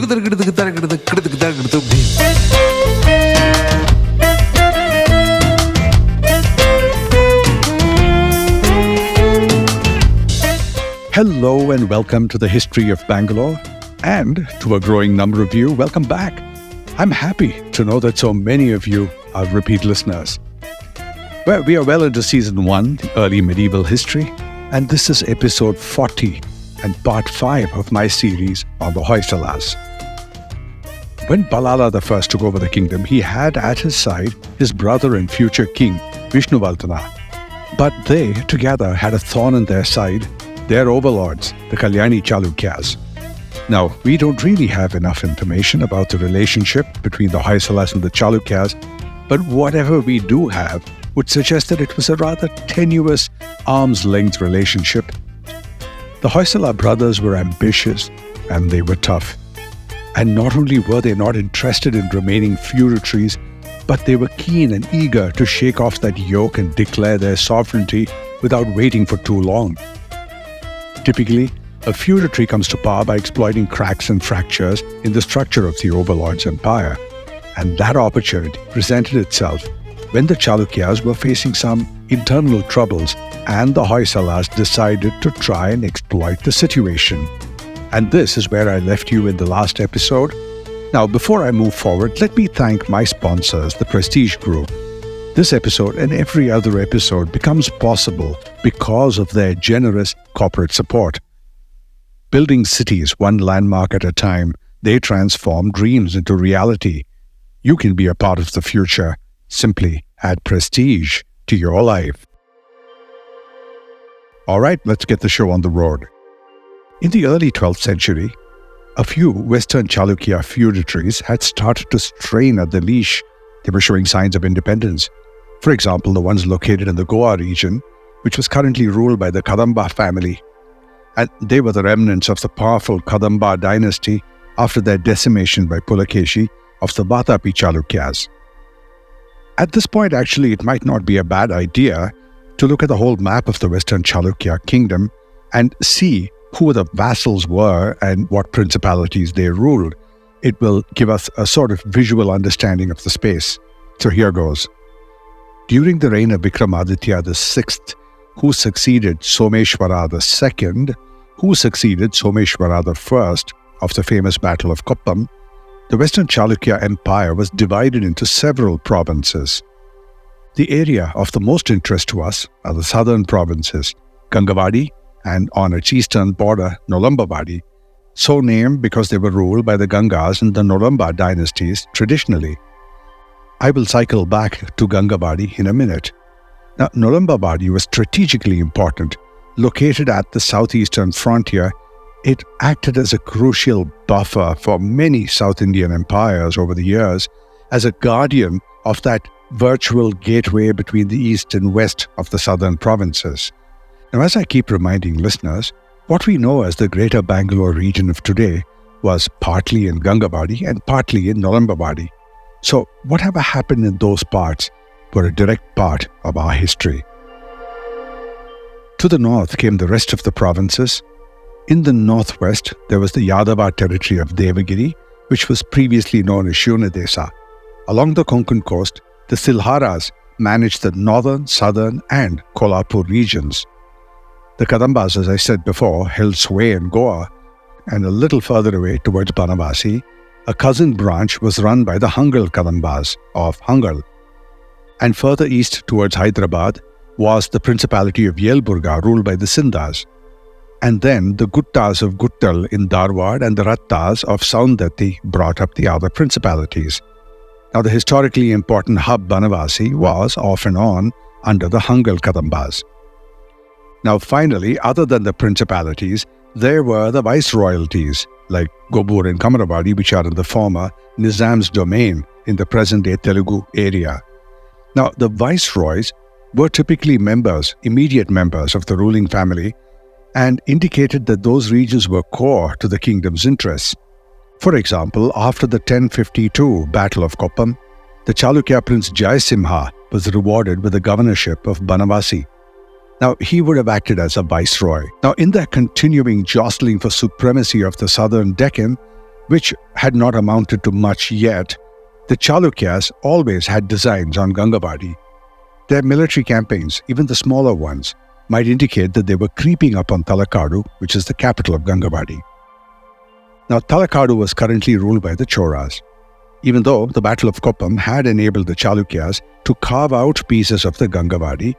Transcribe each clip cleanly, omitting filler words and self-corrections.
Hello and welcome to the history of Bangalore, and to a growing number of you, welcome back. I'm happy to know that so many of you are repeat listeners. Well, we are well into season 1, the early medieval history, and this is episode 40 and part 5 of my series on the Hoysalas. When Ballala I took over the kingdom, he had at his side his brother and future king, Vishnuvardhana. But they together had a thorn in their side, their overlords, the Chalukyas. Now, we don't really have enough information about the relationship between the Hoysalas and the Chalukyas, but whatever we do have would suggest that it was a rather tenuous, arm's-length relationship. The Hoysala brothers were ambitious and they were tough. And not only were they not interested in remaining feudatories, but they were keen and eager to shake off that yoke and declare their sovereignty without waiting for too long. Typically, a feudatory comes to power by exploiting cracks and fractures in the structure of the overlord's empire. And that opportunity presented itself when the Chalukyas were facing some internal troubles and the Hoysalas decided to try and exploit the situation. And this is where I left you in the last episode. Now, before I move forward, let me thank my sponsors, the Prestige Group. This episode and every other episode becomes possible because of their generous corporate support. Building cities one landmark at a time, they transform dreams into reality. You can be a part of the future. Simply add prestige to your life. All right, let's get the show on the road. In the early 12th century, a few Western Chalukya feudatories had started to strain at the leash. They were showing signs of independence. For example, the ones located in the Goa region, which was currently ruled by the Kadamba family. And they were the remnants of the powerful Kadamba dynasty after their decimation by Pulakeshi of the Vatapi Chalukyas. At this point, actually, it might not be a bad idea to look at the whole map of the Western Chalukya kingdom and see who the vassals were and what principalities they ruled. It will give us a sort of visual understanding of the space. So here goes. During the reign of Vikramaditya VI, who succeeded Someshwara II, who succeeded Someshwara I of the famous Battle of Koppam, the Western Chalukya Empire was divided into several provinces. The area of the most interest to us are the southern provinces, Gangavadi, and on its eastern border, Nolambavadi, so named because they were ruled by the Gangas and the Nolamba dynasties traditionally. I will cycle back to Gangavadi in a minute. Now, Nolambavadi was strategically important. Located at the southeastern frontier, it acted as a crucial buffer for many South Indian empires over the years, as a guardian of that virtual gateway between the east and west of the southern provinces. Now, as I keep reminding listeners, what we know as the Greater Bangalore region of today was partly in Gangavadi and partly in Nolambavadi. So whatever happened in those parts were a direct part of our history. To the north came the rest of the provinces. In the northwest, there was the Yadava territory of Devagiri, which was previously known as Shunadesa. Along the Konkan coast, the Silharas managed the northern, southern, and Kolhapur regions. The Kadambas, as I said before, held sway in Goa, and a little further away towards Banavasi, a cousin branch was run by the Hangal Kadambas of Hangal. And further east towards Hyderabad was the Principality of Yelburga, ruled by the Sindas. And then the Guttas of Guttal in Dharwad and the Rattas of Saundatti brought up the other principalities. Now, the historically important hub Banavasi was off and on under the Hangal Kadambas. Now, finally, other than the principalities, there were the viceroyalties, like Gobur and Kamaravadi, which are in the former Nizam's domain in the present-day Telugu area. Now, the viceroys were typically immediate members of the ruling family, and indicated that those regions were core to the kingdom's interests. For example, after the 1052 Battle of Koppam, the Chalukya prince Jayasimha was rewarded with the governorship of Banavasi. Now, he would have acted as a viceroy. Now, in their continuing jostling for supremacy of the southern Deccan, which had not amounted to much yet, the Chalukyas always had designs on Gangavadi. Their military campaigns, even the smaller ones, might indicate that they were creeping up on Talakadu, which is the capital of Gangavadi. Now, Talakadu was currently ruled by the Choras, even though the Battle of Koppam had enabled the Chalukyas to carve out pieces of the Gangavadi,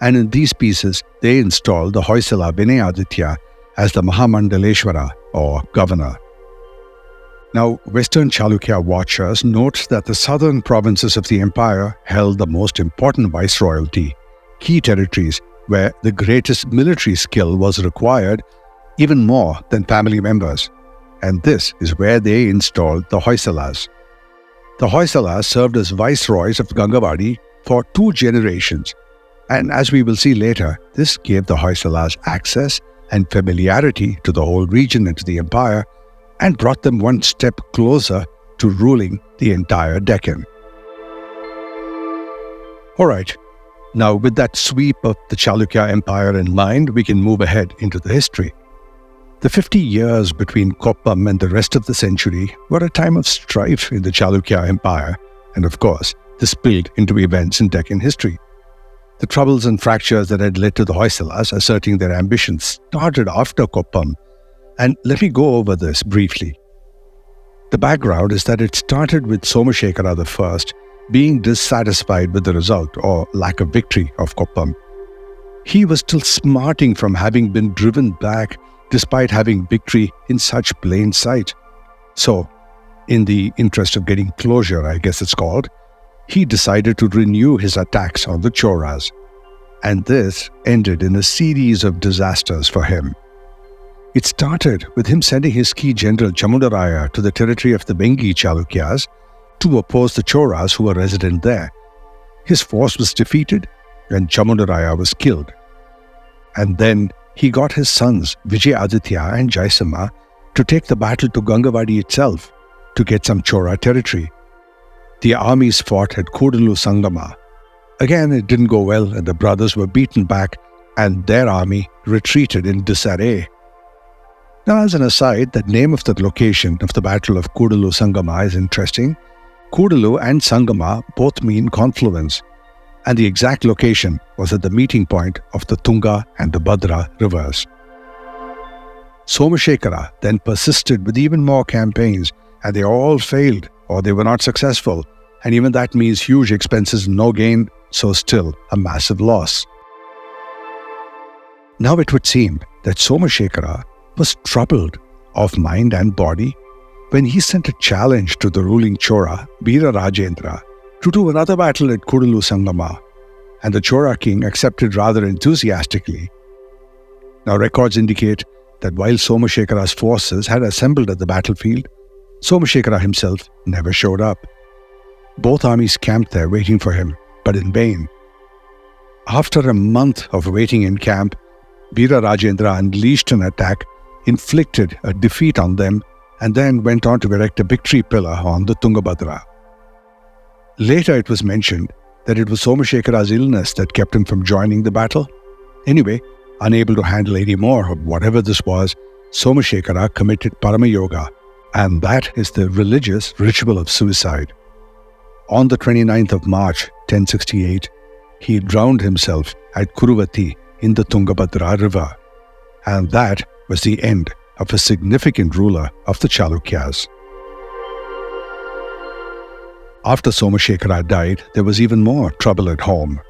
and in these pieces they installed the Hoysala Vinayaditya as the Mahamandaleshwara, or governor. Now, Western Chalukya watchers note that the southern provinces of the empire held the most important viceroyalty, key territories where the greatest military skill was required even more than family members. And this is where they installed the Hoysalas. The Hoysalas served as viceroys of Gangavadi for 2 generations, and as we will see later, this gave the Hoysalas access and familiarity to the whole region and to the empire, and brought them one step closer to ruling the entire Deccan. Alright, now with that sweep of the Chalukya Empire in mind, we can move ahead into the history. The 50 years between Koppam and the rest of the century were a time of strife in the Chalukya Empire, and of course, this spilled into events in Deccan history. The troubles and fractures that had led to the Hoysalas asserting their ambitions started after Koppam, and let me go over this briefly. The background is that it started with Somashekara I being dissatisfied with the result or lack of victory of Koppam. He was still smarting from having been driven back despite having victory in such plain sight. So, in the interest of getting closure, I guess it's called, he decided to renew his attacks on the Choras. And this ended in a series of disasters for him. It started with him sending his key general Chamundaraya to the territory of the Bengi Chalukyas to oppose the Choras who were resident there. His force was defeated and Chamundaraya was killed. And then he got his sons Vijayaditya and Jaisamma to take the battle to Gangavadi itself to get some Chora territory. The armies fought at Kudallu Sangama. Again, it didn't go well and the brothers were beaten back and their army retreated in disarray. Now, as an aside, the name of the location of the Battle of Kudallu Sangama is interesting. Kudallu and Sangama both mean confluence, and the exact location was at the meeting point of the Tunga and the Bhadra rivers. Somashekara then persisted with even more campaigns, and they all failed or they were not successful, and even that means huge expenses, no gain, so still a massive loss. Now it would seem that Somashekara was troubled of mind and body when he sent a challenge to the ruling Chora, Veera Rajendra, to do another battle at Kudallu Sangama, and the Chora king accepted rather enthusiastically. Now records indicate that while Somashekara's forces had assembled at the battlefield, Somashekara himself never showed up. Both armies camped there waiting for him, but in vain. After a month of waiting in camp, Veera Rajendra unleashed an attack, inflicted a defeat on them, and then went on to erect a victory pillar on the Tungabhadra. Later it was mentioned that it was Somashekara's illness that kept him from joining the battle. Anyway, unable to handle any more of whatever this was, Somashekara committed Parama Yoga, and that is the religious ritual of suicide. On the 29th of March, 1068, he drowned himself at Kuruvati in the Tungabhadra river, and that was the end of a significant ruler of the Chalukyas. After Somashekara died, there was even more trouble at home.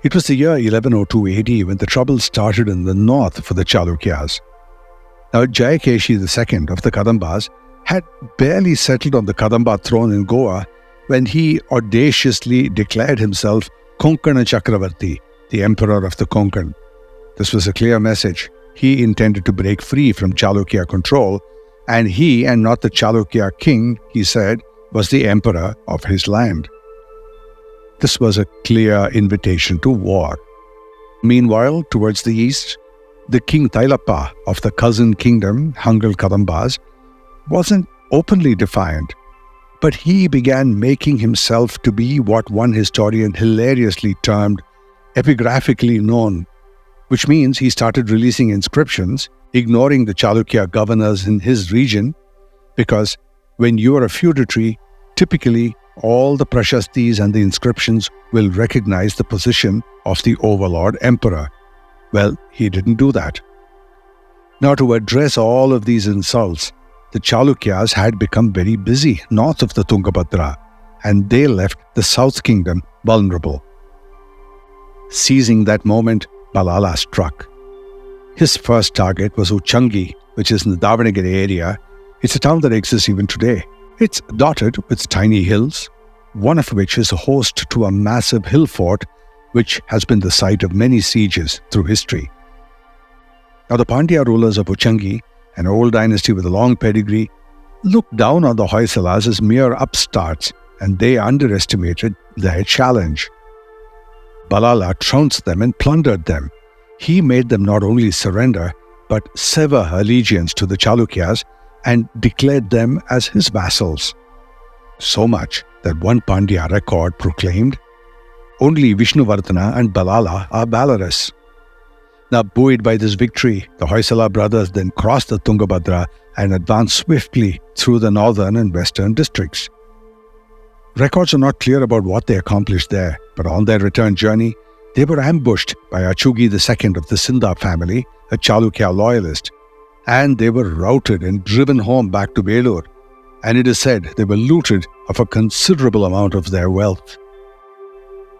It was the year 1102 AD when the trouble started in the north for the Chalukyas. Now, Jayakeshi II of the Kadambas had barely settled on the Kadamba throne in Goa when he audaciously declared himself Konkana Chakravarti, the emperor of the Konkan. This was a clear message. He intended to break free from Chalukya control, and he, and not the Chalukya king, he said, was the emperor of his land. This was a clear invitation to war. Meanwhile, towards the east, the king Tailappa of the cousin kingdom, Hangal Kadambas, wasn't openly defiant, but he began making himself to be what one historian hilariously termed epigraphically known, which means he started releasing inscriptions, ignoring the Chalukya governors in his region, because when you are a feudatory, typically all the prashastis and the inscriptions will recognize the position of the overlord emperor. Well, he didn't do that. Now, to address all of these insults, the Chalukyas had become very busy north of the Tungabhadra, and they left the south kingdom vulnerable. Seizing that moment, Ballala struck. His first target was Uchangi, which is in the Davanagere area. It's a town that exists even today. It's dotted with tiny hills, one of which is a host to a massive hill fort which has been the site of many sieges through history. Now, the Pandya rulers of Uchangi, an old dynasty with a long pedigree, looked down on the Hoysalas as mere upstarts, and they underestimated their challenge. Ballala trounced them and plundered them. He made them not only surrender, but sever allegiance to the Chalukyas and declared them as his vassals. So much that one Pandya record proclaimed, "Only Vishnuvardhana and Ballala are valorous." Now, buoyed by this victory, the Hoysala brothers then crossed the Tungabhadra and advanced swiftly through the northern and western districts. Records are not clear about what they accomplished there, but on their return journey, they were ambushed by Acugi II of the Sinda family, a Chalukya loyalist, and they were routed and driven home back to Bangalore, and it is said they were looted of a considerable amount of their wealth.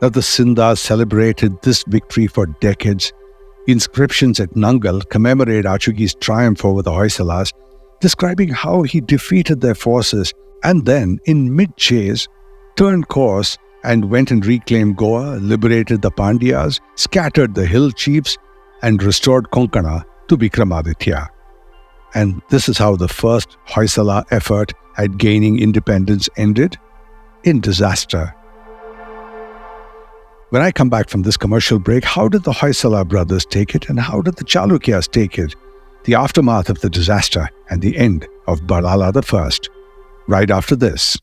Now, the Sindas celebrated this victory for decades. Inscriptions at Nangal commemorate Acugi's triumph over the Hoysalas, describing how he defeated their forces and then, in mid-chase, turned course and went and reclaimed Goa, liberated the Pandyas, scattered the hill chiefs, and restored Konkana to Vikramaditya. And this is how the first Hoysala effort at gaining independence ended, in disaster. When I come back from this commercial break, how did the Hoysala brothers take it and how did the Chalukyas take it? The aftermath of the disaster and the end of Ballala I. Right after this.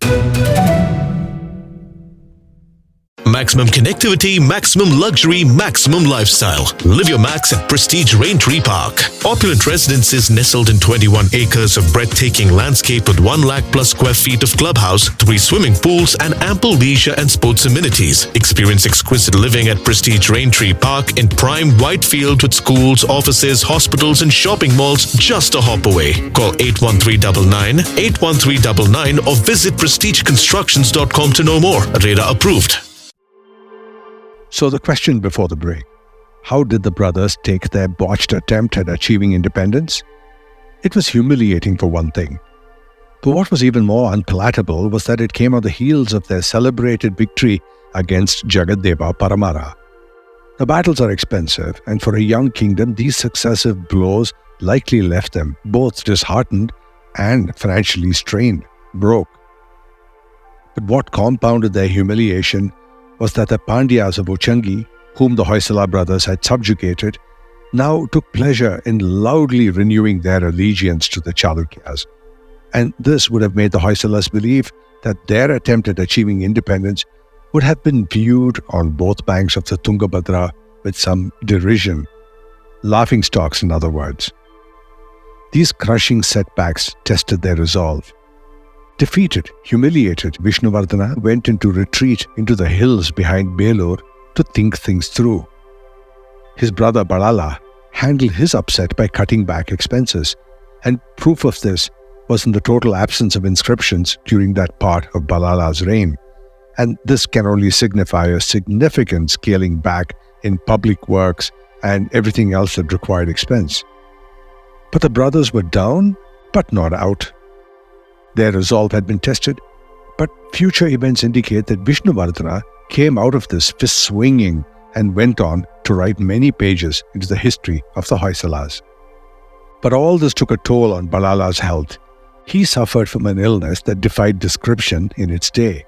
Maximum connectivity, maximum luxury, maximum lifestyle. Live your max at Prestige Raintree Park. Opulent residences nestled in 21 acres of breathtaking landscape with 1 lakh plus square feet of clubhouse, 3 swimming pools, and ample leisure and sports amenities. Experience exquisite living at Prestige Raintree Park in prime Whitefield with schools, offices, hospitals, and shopping malls just a hop away. Call 81399 81399 or visit prestigeconstructions.com to know more. Radar approved. So the question before the break, how did the brothers take their botched attempt at achieving independence? It was humiliating for one thing. But what was even more unpalatable was that it came on the heels of their celebrated victory against Jagaddeva Paramara. The battles are expensive, and for a young kingdom, these successive blows likely left them both disheartened and financially strained, broke. But what compounded their humiliation was that the Pandyas of Uchangi, whom the Hoysala brothers had subjugated, now took pleasure in loudly renewing their allegiance to the Chalukyas. And this would have made the Hoysalas believe that their attempt at achieving independence would have been viewed on both banks of the Tungabhadra with some derision. Laughingstocks, in other words. These crushing setbacks tested their resolve. Defeated, humiliated, Vishnuvardhana went into retreat into the hills behind Bangalore to think things through. His brother Ballala handled his upset by cutting back expenses, and proof of this was in the total absence of inscriptions during that part of Ballala's reign, and this can only signify a significant scaling back in public works and everything else that required expense. But the brothers were down, but not out. Their resolve had been tested, but future events indicate that Vishnuvardhana came out of this fist swinging and went on to write many pages into the history of the Hoysalas. But all this took a toll on Ballala's health. He suffered from an illness that defied description in its day.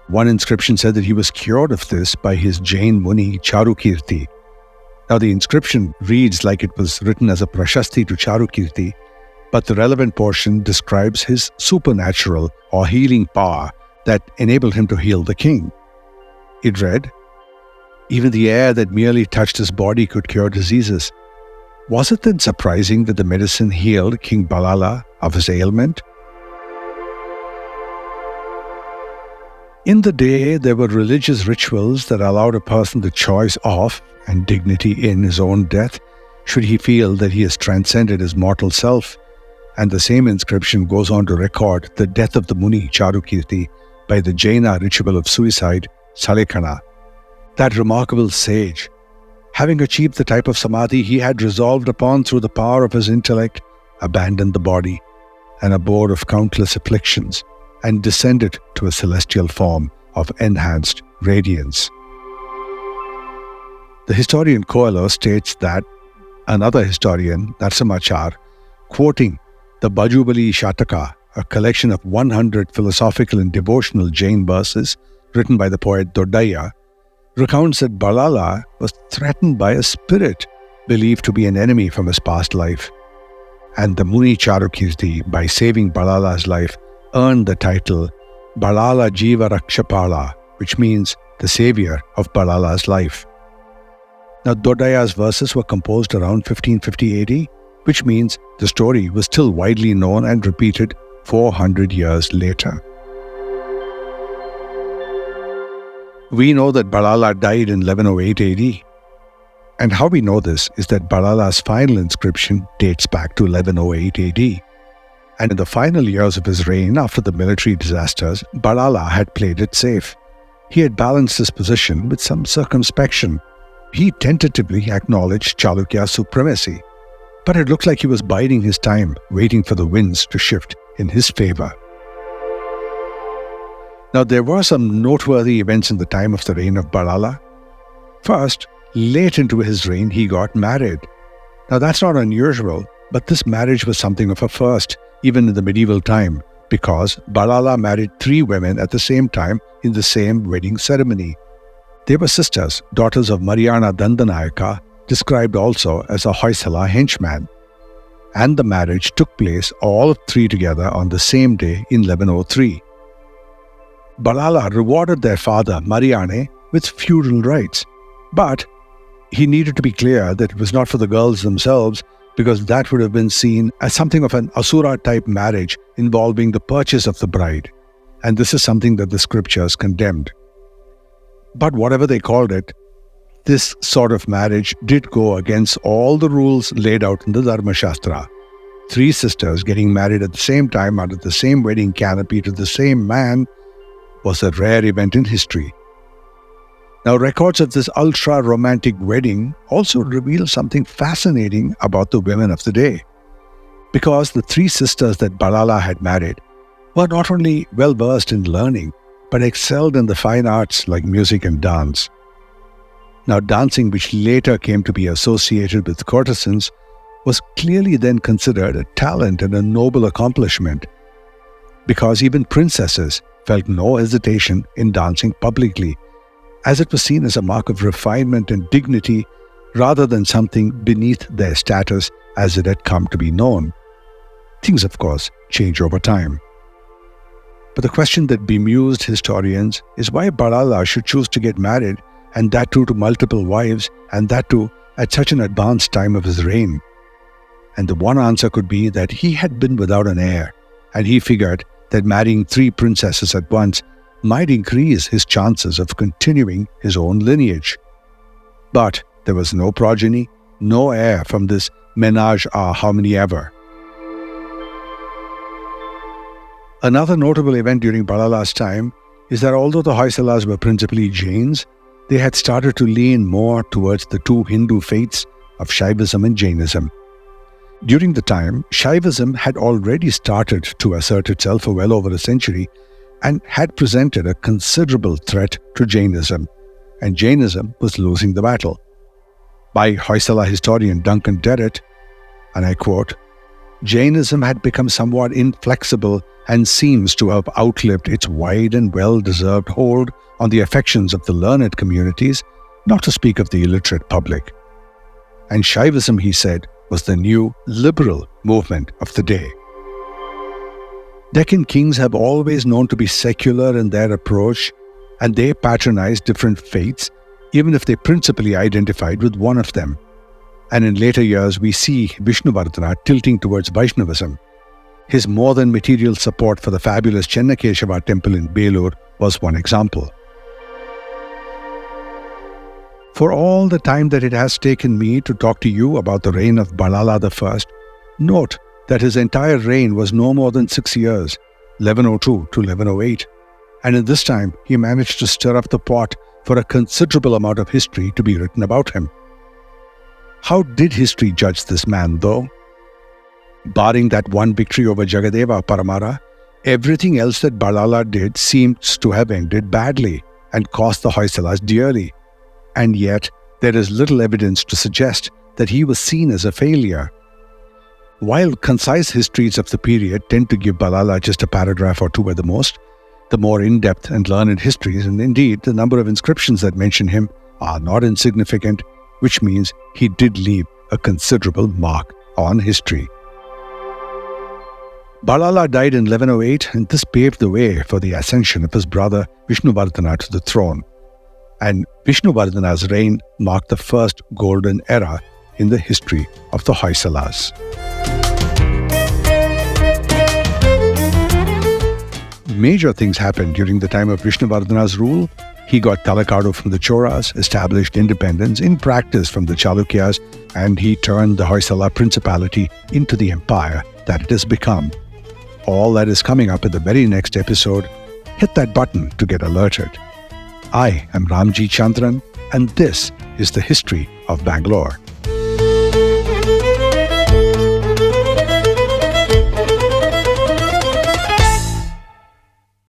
One inscription said that he was cured of this by his Jain Muni Charukirti. Now the inscription reads like it was written as a prashasti to Charukirti, but the relevant portion describes his supernatural or healing power that enabled him to heal the king. It read, "Even the air that merely touched his body could cure diseases. Was it then surprising that the medicine healed King Ballala of his ailment? In the day, there were religious rituals that allowed a person the choice of and dignity in his own death, should he feel that he has transcended his mortal self. And the same inscription goes on to record the death of the Muni Chalukya II by the Jaina ritual of suicide, Chalukya. That remarkable sage, having achieved the type of samadhi he had resolved upon through the power of his intellect, abandoned the body and abode of countless afflictions and descended to a celestial form of enhanced radiance. The historian Coelho states that another historian, Narsamachar, quoting the Bajubali Shataka, a collection of 100 philosophical and devotional Jain verses written by the poet Dodaya, recounts that Ballala was threatened by a spirit believed to be an enemy from his past life. And the Muni Chalukya II, by saving Ballala's life, earned the title Ballala Jiva Rakshapala, which means the savior of Ballala's life. Now, Dodaya's verses were composed around 1550 AD, which means the story was still widely known and repeated 400 years later. We know that Ballala died in 1108 AD. And how we know this is that Ballala's final inscription dates back to 1108 AD. And in the final years of his reign, after the military disasters, Ballala had played it safe. He had balanced his position with some circumspection. He tentatively acknowledged Chalukya's supremacy, but it looked like he was biding his time, waiting for the winds to shift in his favor. Now, there were some noteworthy events in the time of the reign of Ballala. First, late into his reign, he got married. Now, that's not unusual, but this marriage was something of a first, even in the medieval time, because Ballala married 3 women at the same time in the same wedding ceremony. They were sisters, daughters of Mariana Dandanayaka, described also as a Hoysala henchman. And the marriage took place all of 3 together on the same day in 1103. Ballala rewarded their father, Mariane, with feudal rights. But he needed to be clear that it was not for the girls themselves, because that would have been seen as something of an Asura-type marriage involving the purchase of the bride. And this is something that the scriptures condemned. But whatever they called it, this sort of marriage did go against all the rules laid out in the Dharmasastra. 3 sisters getting married at the same time under the same wedding canopy to the same man was a rare event in history. Now, records of this ultra-romantic wedding also reveal something fascinating about the women of the day. Because the 3 sisters that Ballala had married were not only well-versed in learning, but excelled in the fine arts like music and dance. Now, dancing, which later came to be associated with courtesans, was clearly then considered a talent and a noble accomplishment, because even princesses felt no hesitation in dancing publicly, as it was seen as a mark of refinement and dignity rather than something beneath their status as it had come to be known. Things, of course, change over time. But the question that bemused historians is why Ballala should choose to get married, and that too to multiple wives, and that too at such an advanced time of his reign. And the one answer could be that he had been without an heir, and he figured that marrying 3 princesses at once might increase his chances of continuing his own lineage. But there was no progeny, no heir from this ménage à how many ever. Another notable event during Ballala's time is that although the Hoysalas were principally Jains, they had started to lean more towards the 2 Hindu faiths of Shaivism and Jainism. During the time, Shaivism had already started to assert itself for well over a century and had presented a considerable threat to Jainism, and Jainism was losing the battle. By Hoysala historian Duncan Derrett, and I quote, "Jainism had become somewhat inflexible and seems to have outlived its wide and well-deserved hold on the affections of the learned communities, not to speak of the illiterate public. And Shaivism, he said, was the new liberal movement of the day." Deccan kings have always known to be secular in their approach, and they patronized different faiths, even if they principally identified with one of them. And in later years, we see Vishnuvardhana tilting towards Vaishnavism. His more than material support for the fabulous Chennakeshava temple in Bangalore was one example. For all the time that it has taken me to talk to you about the reign of Ballala I, note that his entire reign was no more than 6 years, 1102 to 1108, and in this time he managed to stir up the pot for a considerable amount of history to be written about him. How did history judge this man, though? Barring that one victory over Jagaddeva, Paramara, everything else that Ballala did seems to have ended badly and cost the Hoysalas dearly. And yet, there is little evidence to suggest that he was seen as a failure. While concise histories of the period tend to give Ballala just a paragraph or two at the most, the more in-depth and learned histories, and indeed the number of inscriptions that mention him, are not insignificant, which means he did leave a considerable mark on history. Ballala died in 1108, and this paved the way for the ascension of his brother Vishnuvardhana to the throne. And Vishnuvardhana's reign marked the first golden era in the history of the Hoysalas. Major things happened during the time of Vishnuvardhana's rule. He got Talakadu from the Choras, established independence in practice from the Chalukyas, and he turned the Hoysala principality into the empire that it has become. All that is coming up in the very next episode. Hit that button to get alerted. I am Ramjee Chandran, and this is the history of Bangalore.